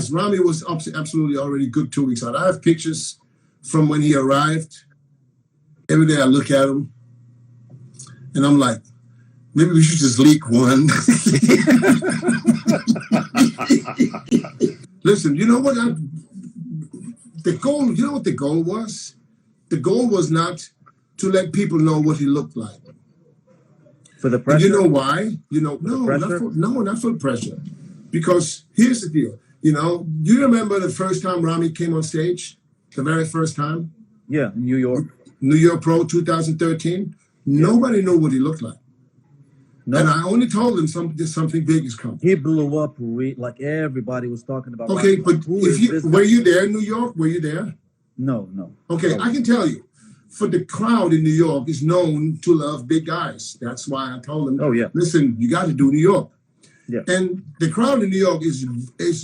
yes, Rami was absolutely already good 2 weeks out. I have pictures from when he arrived. Every day I look at him, and I'm like, maybe we should just leak one. Listen, you know what? The goal, you know what the goal was? The goal was not to let people know what he looked like. For the pressure? And you know why? No, not for the pressure. Because here's the deal. Do you remember the first time Rami came on stage? The very first time? Yeah, in New York. New York Pro 2013. Nobody knew what he looked like. No. And I only told him something big is coming. He blew up like everybody was talking about. Okay, but were you there in New York? Were you there? No. Okay, I can tell you. For the crowd in New York is known to love big guys. That's why I told him, listen, you got to do New York. Yeah. And the crowd in New York is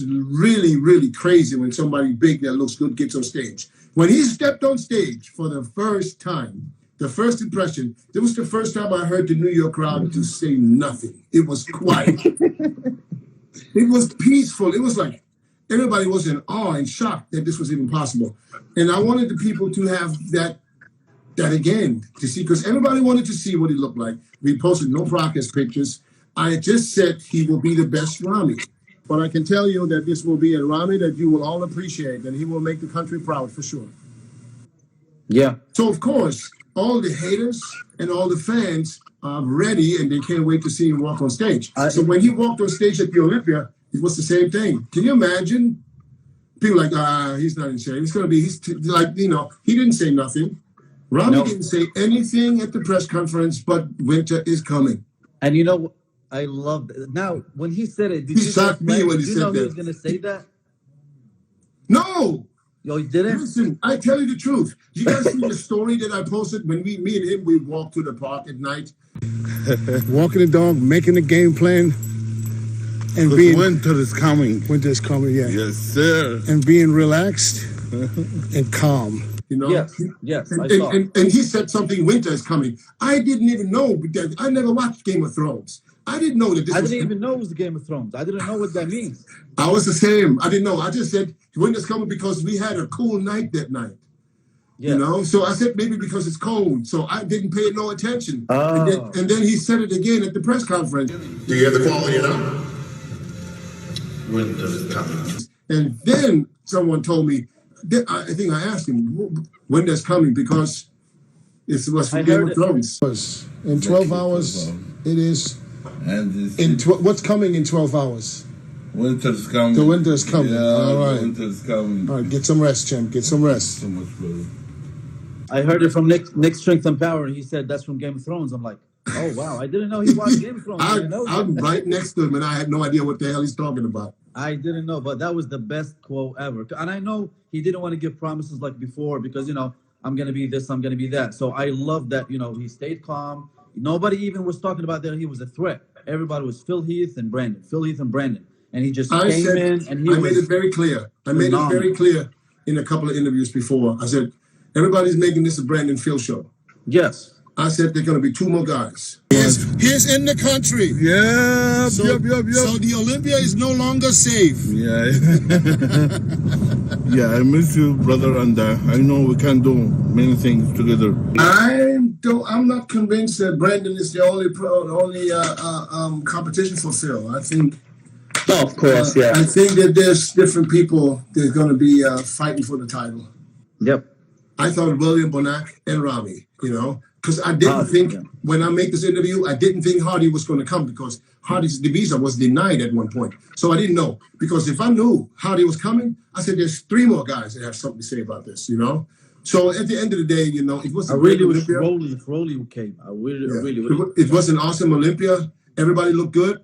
really, really crazy when somebody big that looks good gets on stage. When he stepped on stage for the first time, the first impression, it was the first time I heard the New York crowd to say nothing. It was quiet. It was peaceful. It was like everybody was in awe and shock that this was even possible. And I wanted the people to have that again, to see, because everybody wanted to see what he looked like. We posted no progress pictures. I just said he will be the best Rami. But I can tell you that this will be a Rami that you will all appreciate, and he will make the country proud for sure. Yeah. So, of course, all the haters and all the fans are ready, and they can't wait to see him walk on stage. So when he walked on stage at the Olympia, it was the same thing. Can you imagine? People like, he's not in shape. It's going to be, he didn't say nothing. Rami didn't say anything at the press conference, but winter is coming. And I loved it. Now, when he said it, he shocked me when he said that. He was going to say that? No. Yo, he didn't? Listen, I tell you the truth. You guys see the story that I posted when me and him, we walked to the park at night? Walking the dog, making a game plan. And winter is coming. Winter is coming, yeah. Yes, sir. And being relaxed and calm. Yes, and he said something, winter is coming. I didn't even know, because I never watched Game of Thrones. I didn't know that this I didn't even know it was the Game of Thrones. I didn't know what that means. I was the same. I didn't know. I just said winter's coming because we had a cool night that night. Yeah. So I said maybe because it's cold. So I didn't pay no attention. And then he said it again at the press conference. Do you have the quality enough? Winter is coming. And then someone told me, I think I asked him, when that's coming, because it was from Game of Thrones. In 12 hours, it is. And what's coming in 12 hours? Winter's coming. The winter's coming. Yeah, all right. Winter's coming. All right, get some rest, champ. Get some rest. So much, brother. I heard it from Nick Strength and Power, and he said that's from Game of Thrones. I'm like, oh, wow. I didn't know he watched Game of Thrones. I'm right next to him, and I had no idea what the hell he's talking about. I didn't know, but that was the best quote ever. And I know he didn't want to give promises like before because, I'm going to be this, I'm going to be that. So I love that, he stayed calm. Nobody even was talking about that he was a threat. Everybody was Phil Heath and Brandon. And he just came in and he made it very clear. I made it very clear in a couple of interviews before. I said, everybody's making this a Brandon Phil show. Yes. I said there are going to be 2 more guys. He's in the country. Yeah. So the Olympia is no longer safe. Yeah. Yeah, I miss you, brother, and I know we can do many things together. I'm not convinced that Brandon is the only competition for Phil. I think. Oh, of course, yeah. I think that there's different people that are going to be fighting for the title. Yep. I thought William Bonac and Rami, because I didn't think, when I make this interview, I didn't think Hardy was going to come because Hardy's visa was denied at one point. So I didn't know. Because if I knew Hardy was coming, I said there's 3 more guys that have something to say about this, So at the end of the day, it was a great Olympia. If Rolly came. I really. It was an awesome Olympia. Everybody looked good,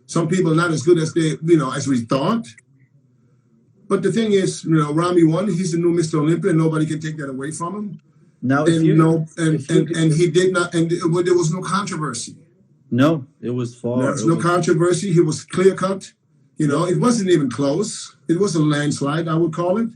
Some people not as good as as we thought. But the thing is, Rami won. He's the new Mr. Olympia, and nobody can take that away from him. Now, and he did not, and there was no controversy. No, it was far. There was no controversy. He was clear cut. It wasn't even close. It was a landslide, I would call it.